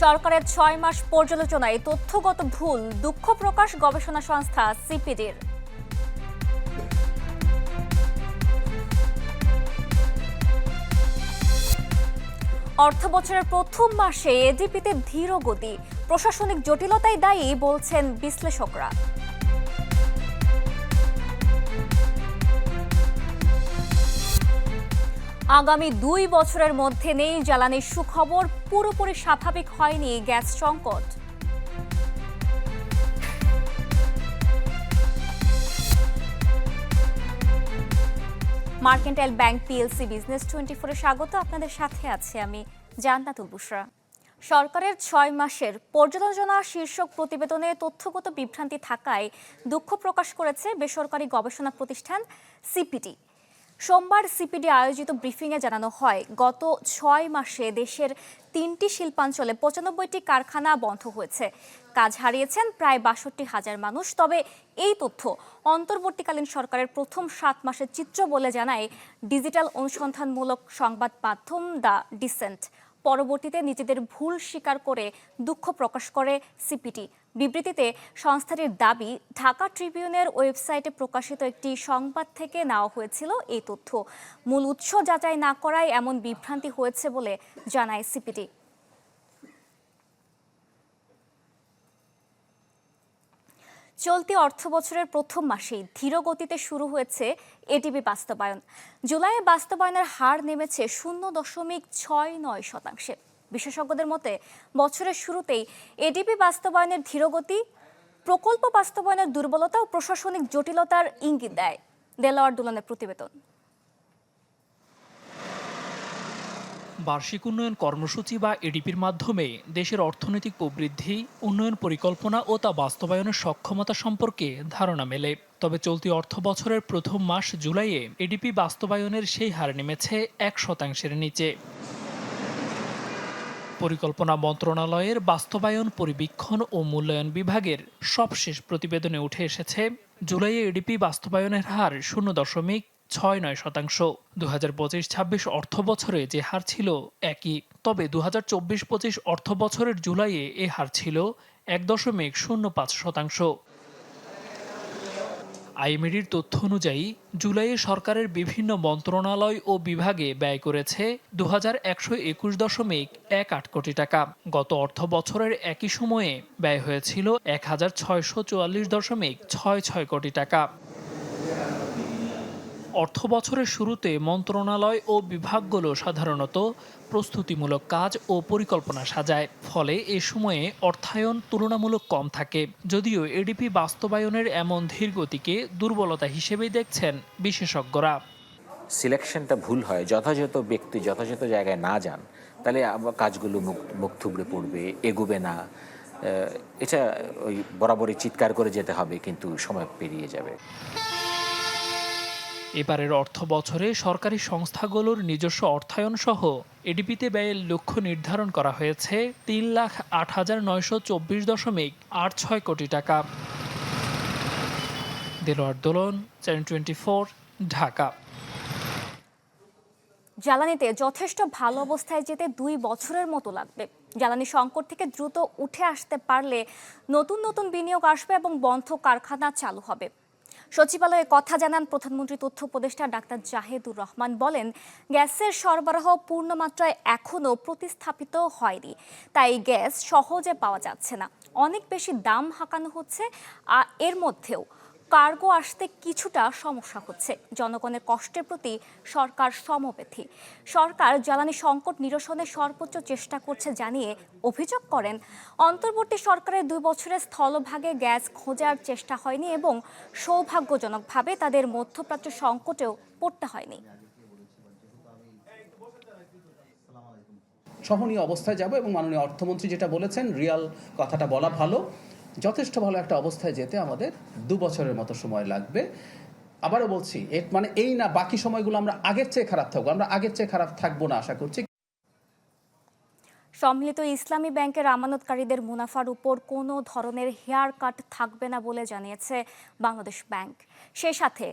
সরকারের ৬ মাস পর্যালোচনায় তথ্যগত ভুল, দুঃখ প্রকাশ গবেষণা সংস্থা সিপিডির। অর্থবছরের প্রথম মাসে এডিপিতে ধীর গতি, প্রশাসনিক জটিলতাই দায়ী বলছেন বিশ্লেষকরা। আগামী ২ বছরের মধ্যে নেই জ্বালানির সুখবর, পুরোপুরি স্বাভাবিক হয়নি গ্যাস সংকট। মার্কেন্টাইল ব্যাংক পিএলসি বিজনেস 24-এ স্বাগত। আপনাদের সাথে আছি আমি জান্নাতুল বুশরা। সরকারের ৬ মাসের পর্যালোচনা শীর্ষক প্রতিবেদনে তথ্যগত বিভ্রান্তি থাকায় দুঃখ প্রকাশ করেছে বেসরকারি গবেষণা প্রতিষ্ঠান সিপিডি। সোমবার সিপিডি আয়োজিত ব্রিফিংয়ে জানানো হয়, গত ৬ মাসে দেশের ৩টি শিল্পাঞ্চলে ৯৫টি কারখানা বন্ধ হয়েছে, কাজ হারিয়েছেন প্রায় ৬২,০০০ মানুষ। তবে এই তথ্য অন্তর্বর্তীকালীন সরকারের প্রথম ৭ মাসের চিত্র বলে জানায় ডিজিটাল অনুসন্ধানমূলক সংবাদ মাধ্যম দ্য ডিসেন্ট। পরবর্তীতে নিজেদের ভুল স্বীকার করে দুঃখ প্রকাশ করে সিপিডি। বিবৃতিতে সংস্থাটির দাবি, ঢাকা ট্রিবিউনের ওয়েবসাইটে প্রকাশিত একটি সংবাদ থেকে নেওয়া হয়েছিল এই তথ্য। মূল উৎস যাচাই না করায় এমন বিভ্রান্তি হয়েছে বলে জানায় সিপিডি। চলতি অর্থবছরের প্রথম মাসেই ধীর গতিতে শুরু হয়েছে এডিপি বাস্তবায়ন। জুলাইয়ে বাস্তবায়নের হার নেমেছে 0.69%। বিশেষজ্ঞদের মতে বছরের শুরুতেই এডিপি বাস্তবায়নের ধীরগতি প্রকল্প বাস্তবায়নের দুর্বলতা ও প্রশাসনিক জটিলতার ইঙ্গিত দেয়। দেলোয়ার দুলানের প্রতিবেদন। বার্ষিক উন্নয়ন কর্মসূচি বা এডিপির মাধ্যমে দেশের অর্থনৈতিক প্রবৃদ্ধি, উন্নয়ন পরিকল্পনা ও তা বাস্তবায়নের সক্ষমতা সম্পর্কে ধারণা মেলে। তবে চলতি অর্থবছরের প্রথম মাস জুলাইয়ে এডিপি বাস্তবায়নের সেই হার নেমেছে 1%-এর নিচে। পরিকল্পনা মন্ত্রণালয়ের বাস্তবায়ন, পরিবীক্ষণ ও মূল্যায়ন বিভাগের সবশেষ প্রতিবেদনে উঠে এসেছে, জুলাইয়ে এডিপি বাস্তবায়নের হার 0.69%। 2025-26 অর্থ বছরে যে হার ছিল একই, তবে 2024-25 অর্থ বছরের জুলাইয়ে এ হার ছিল 1.05%। আইএমএডির তথ্য অনুযায়ী জুলাইয়ে সরকারের বিভিন্ন মন্ত্রণালয় ও বিভাগে ব্যয় করেছে 2121.18 কোটি টাকা। গত অর্থ বছরের একই সময়ে ব্যয় হয়েছিল 1644.66 কোটি টাকা। অর্থ বছরের শুরুতে মন্ত্রণালয় ও বিভাগগুলো সাধারণত প্রস্তুতিমূলক কাজ ও পরিকল্পনা সাজায়, ফলে এ সময়ে অর্থায়ন তুলনামূলক কম থাকে। যদিও এডিপি বাস্তবায়নের এমন ধীর গতিকে দুর্বলতা হিসেবেই দেখছেন বিশেষজ্ঞরা। সিলেকশনটা ভুল হয়, যথাযথ ব্যক্তি যথাযথ জায়গায় না যান, তাহলে কাজগুলো মুখ থুবড়ে পড়বে, এগোবে না। এটা ওই বরাবরই চিৎকার করে যেতে হবে, কিন্তু সময় পেরিয়ে যাবে। এবারের অর্থ বছরে সরকারি সংস্থাগুলোর নিজস্ব অর্থায়ন সহ এডিপিতে ব্যয়ের লক্ষ্য নির্ধারণ করা হয়েছে 3,08,924.86 কোটি টাকা। দেলোয়ার দোলন, চ্যানেল 24, ঢাকা। জ্বালানিতে যথেষ্ট ভালো অবস্থায় যেতে 2 বছরের মতো লাগবে। জ্বালানি সংকট থেকে দ্রুত উঠে আসতে পারলে নতুন নতুন বিনিয়োগ আসবে এবং বন্ধ কারখানা চালু হবে। সচিবালয়ে কথা জানান প্রধানমন্ত্রী তথ্য উপদেষ্টা ডাক্তার জাহেদুর রহমান। বলেন, গ্যাসের সরবরাহ পূর্ণমাত্রায় এখনও প্রতিস্থাপিত হয়নি, তাই গ্যাস সহজে পাওয়া যাচ্ছে না, অনেক বেশি দাম হাঁকানো হচ্ছে। আর এর মধ্যেও কার্গো আসতে কিছুটা সমস্যা হচ্ছে। জনগণের কষ্টের প্রতি সরকার সমবেথী। সরকার জ্বালানি সংকট নিরসনে সর্বোচ্চ চেষ্টা করছে জানিয়ে অভিযোগ করেন, অন্তর্বর্তী সরকারের 2 বছরের স্থলভাগে গ্যাস খোঁজার চেষ্টা হয়নি এবং সৌভাগ্যজনকভাবে তাদের মধ্যপ্রাচ্য সংকটেও পড়তে হয়নি। সহনীয় অবস্থায় যাব এবং মাননীয় অর্থমন্ত্রী যেটা বলেছেন, রিয়াল কথাটা বলা ভালো, যথেষ্ট ভালো একটা অবস্থায় যেতে আমাদের 2 বছরের মতো সময় লাগবে। আবারও বলছি, মানে এই না বাকি সময়গুলো আমরা আগের চেয়ে খারাপ থাকবো, আমরা আগের চেয়ে খারাপ থাকবো না আশা করছি। সম্মিলিত ইসলামী ব্যাংকের আমানতকারীদের মুনাফার উপর কোনো ধরনের হেয়ার কাট থাকবে না বলে জানিয়েছে বাংলাদেশ ব্যাংক। সেই সাথে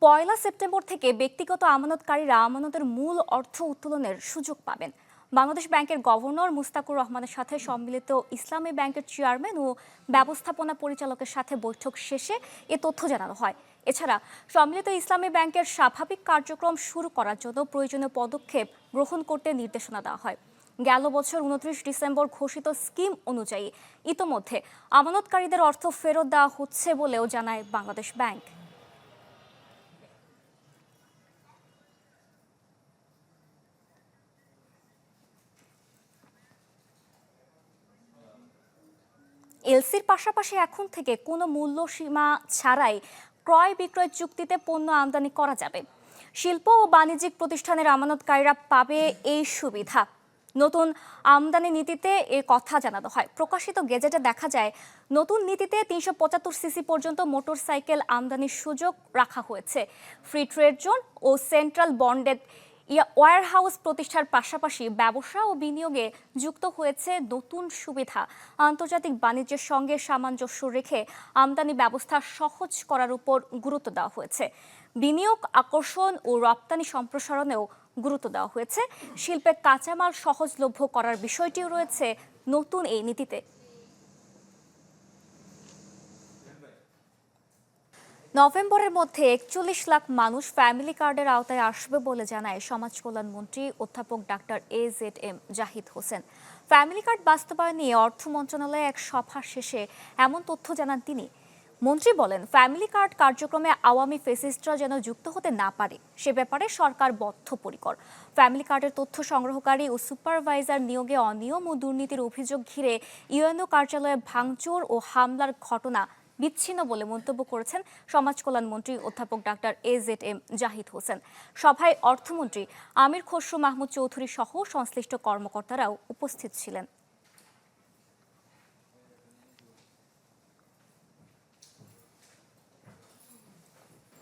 1 সেপ্টেম্বর থেকে ব্যক্তিগত আমানতকারীরা আমানতের মূল অর্থ উত্তোলনের সুযোগ পাবেন। বাংলাদেশ ব্যাংকের গভর্নর মুস্তাকুর রহমানের সাথে সম্মিলিত ইসলামী ব্যাংকের চেয়ারম্যান ও ব্যবস্থাপনা পরিচালকের সাথে বৈঠক শেষে এ তথ্য জানানো হয়। এছাড়া সম্মিলিত ইসলামী ব্যাংকের স্বাভাবিক কার্যক্রম শুরু করার জন্য প্রয়োজনীয় পদক্ষেপ গ্রহণ করতে নির্দেশনা দেওয়া হয়। গেল বছর 29 ডিসেম্বর ঘোষিত স্কিম অনুযায়ী ইতোমধ্যে আমানতকারীদের অর্থ ফেরত দেওয়া হচ্ছে বলেও জানায় বাংলাদেশ ব্যাংক। এলসির পাশাপাশি এখন থেকে কোনো মূল্য সীমা ছাড়াই ক্রয় বিক্রয় চুক্তিতে পণ্য আমদানি করা যাবে। শিল্প ও বাণিজ্যিক প্রতিষ্ঠানের আমানতকারীরা পাবে এই সুবিধা। নতুন আমদানি নীতিতে এ কথা জানানো হয়। প্রকাশিত গেজেটে দেখা যায়, নতুন নীতিতে 375 সিসি পর্যন্ত মোটরসাইকেল আমদানির সুযোগ রাখা হয়েছে। ফ্রি ট্রেড জোন ও সেন্ট্রাল বন্ডেড ওয়্যারহাউস প্রতিষ্ঠার পাশাপাশি ব্যবসা ও বিনিয়োগে যুক্ত হয়েছে নতুন সুবিধা। আন্তর্জাতিক বাণিজ্যের সঙ্গে সামঞ্জস্য রেখে আমদানি ব্যবস্থা সহজ করার উপর গুরুত্ব দেওয়া হয়েছে। বিনিয়োগ আকর্ষণ ও রপ্তানি সম্প্রসারণেও গুরুত্ব দেওয়া হয়েছে। শিল্পে কাঁচামাল সহজলভ্য করার বিষয়টিও রয়েছে নতুন এই নীতিতে। নভেম্বরের মধ্যে 41 লাখ মানুষ ফ্যামিলি কার্ডের আওতায় আসবে বলে জানায় সমাজ কল্যাণ মন্ত্রী অধ্যাপক doctor AZM Zahid Hossain. Family card বাস্তবায়ন নিয়ে অর্থ মন্ত্রণালয়ে এক সভা শেষে এমন তথ্য জানান তিনি। মন্ত্রী বলেন, ফ্যামিলি কার্ড কার্যক্রমে আওয়ামী ফেসিস্টরা যেন যুক্ত হতে না পারে সে ব্যাপারে সরকার বদ্ধপরিকর। ফ্যামিলি কার্ডের তথ্য সংগ্রহকারী ও সুপারভাইজার নিয়োগে অনিয়ম ও দুর্নীতির অভিযোগ ঘিরে ইউএনও কার্যালয়ে ভাঙচুর ও হামলার ঘটনা বিচ্ছিন্ন বলে মন্তব্য করেছেন সমাজ কল্যাণ মন্ত্রী অধ্যাপক ডাক্তার AZM জাহিদ হোসেন। সভায় অর্থমন্ত্রী আমির খসরু মাহমুদ চৌধুরী সহ সংশ্লিষ্ট কর্মকর্তারাও উপস্থিত ছিলেন।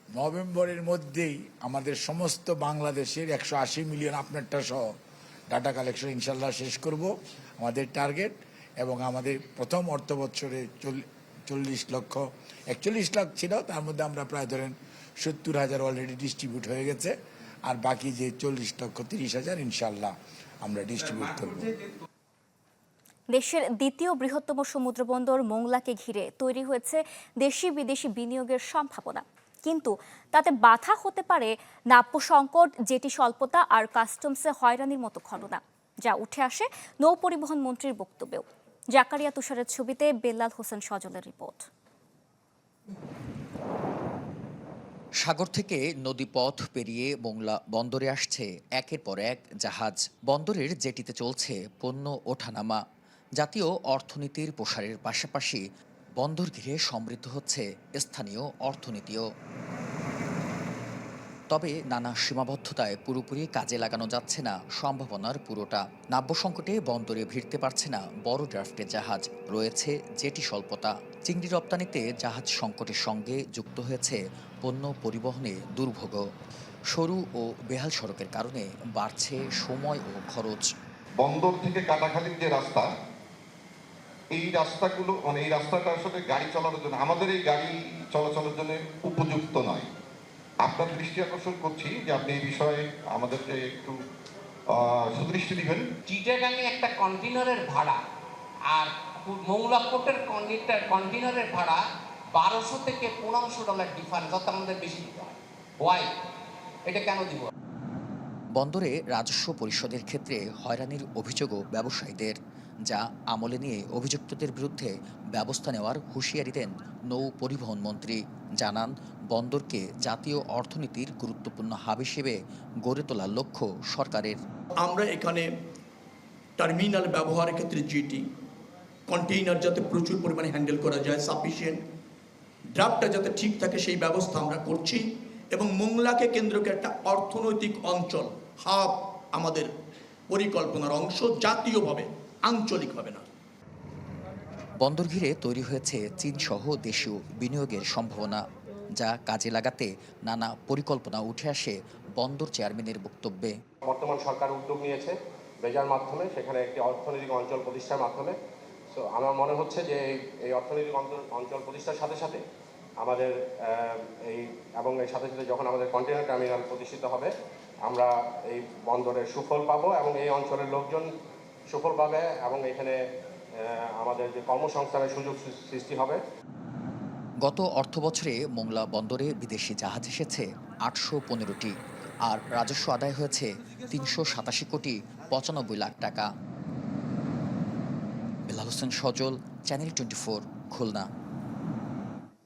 নভেম্বরের মধ্যেই আমাদের সমস্ত বাংলাদেশের 180 মিলিয়ন আপনারটা সহ ডাটা কালেকশন ইনশাল্লাহ শেষ করব আমাদের টার্গেট। এবং আমাদের প্রথম অর্থ বছরে 41 লাখ ছিল, তার মধ্যে আমরা প্রায় ধরেন 70,000 অলরেডি ডিস্ট্রিবিউট হয়ে গেছে, আর বাকি যে 40,30,000 ইনশাল্লাহ আমরা ডিস্ট্রিবিউট করব। দেশের দ্বিতীয় বৃহত্তম সমুদ্রবন্দর মোংলাকে ঘিরে তৈরি হয়েছে দেশি বিদেশি বিনিয়োগের সম্ভাবনা, কিন্তু তাতে বাধা হতে পারে নাপ্য সংকট, জেটি স্বল্পতা আর কাস্টমসে হয়রানির মতো ঘটনা, যা উঠে আসে নৌ পরিবহন মন্ত্রীর বক্তব্যেও। জাকারিয়া তুষারের ছবিতে বেল্লাল হোসেন সজলের রিপোর্ট। সাগর থেকে নদীপথ পেরিয়ে মোংলা বন্দরে আসছে একের পর এক জাহাজ। বন্দরের জেটিতে চলছে পণ্য ওঠানামা। জাতীয় অর্থনীতির প্রসারের পাশাপাশি বন্দর ঘিরে সমৃদ্ধ হচ্ছে স্থানীয় অর্থনীতিও। তবে নানা সীমাবদ্ধতায় পুরোপুরি কাজে লাগানো যাচ্ছে না সম্ভাবনার পুরোটা। নাব্য সংকটে বন্দরে ভিড়তে পারছে না বড় ড্রাফটের জাহাজ, রয়েছে জেটি স্বল্পতা। চিংড়ি রপ্তানিতে জাহাজ সংকটের সঙ্গে যুক্ত হয়েছে পণ্য পরিবহনে দুর্ভোগ। সরু ও বেহাল সড়কের কারণে বাড়ছে সময় ও খরচ। বন্দর থেকে কাটাখালীর যে রাস্তা, এই রাস্তাগুলো মানে এই রাস্তাটা আসলে গাড়ি চালানোর জন্য, আমাদের এই গাড়ি চলাচলের জন্য উপযুক্ত নয়। আপনার দৃষ্টি আকর্ষণ করছি যে আপনি এই বিষয়ে আমাদেরকে একটু সুদৃষ্টি দিবেন। চিটাগাংয়ে একটা কন্টেনারের ভাড়া আর মৌলা পোর্টের কন্টেনারের ভাড়া 1200 থেকে $1500 ডিফারেন্স, অর্থাৎ আমাদের বেশি দিতে হয়। ওয়াই? এটা কেন দিব? বন্দরে রাজস্ব পরিশোধের ক্ষেত্রে হয়রানির অভিযোগও ব্যবসায়ীদের, যা আমলে নিয়ে অভিযুক্তদের বিরুদ্ধে ব্যবস্থা নেওয়ার হুঁশিয়ারি দেন নৌ পরিবহন মন্ত্রী। জানান, বন্দরকে জাতীয় অর্থনীতির গুরুত্বপূর্ণ হাব হিসেবে গড়ে তোলার লক্ষ্য সরকারের। আমরা এখানে টার্মিনাল ব্যবহারের ক্ষেত্রে জিটি, কন্টেইনার যাতে প্রচুর পরিমাণে হ্যান্ডেল করা যায়, সাফিসিয়েন্ট ড্রাফটটা যাতে ঠিক থাকে সেই ব্যবস্থা আমরা করছি। এবং মোংলাকে কেন্দ্র করে একটা অর্থনৈতিক অঞ্চল হাব আমাদের পরিকল্পনার অংশ, জাতীয়ভাবে আঞ্চলিকভাবে না। বন্দর ঘিরে তৈরি হয়েছে চীনসহ দেশীয় বিনিয়োগের সম্ভাবনা, যা কাজে লাগাতে নানা পরিকল্পনা উঠে আসে বন্দর চেয়ারম্যানের বক্তব্যে। বর্তমান সরকার উদ্যোগ নিয়েছে বেজার মাধ্যমে, সেখানে একটি অর্থনৈতিক অঞ্চল প্রতিষ্ঠার মাধ্যমে। সো আমার মনে হচ্ছে যে এই অর্থনৈতিক অঞ্চল প্রতিষ্ঠার সাথে সাথে আমাদের এবং এর সাথে সাথে যখন আমাদের কন্টেইনার টার্মিনাল প্রতিষ্ঠিত হবে, আমরা এই বন্দরের সুফল পাবো এবং এই অঞ্চলের লোকজন সুফল পাবে এবং এখানে আমাদের যে কর্মসংস্থানের সুযোগ সৃষ্টি হবে। গত অর্থবছরে মোংলা বন্দরে বিদেশি জাহাজ এসেছে 815টি, আর রাজস্ব আদায় হয়েছে 387 কোটি 95 লাখ টাকা। বেলাল হোসেন সজল, চ্যানেল 24, খুলনা।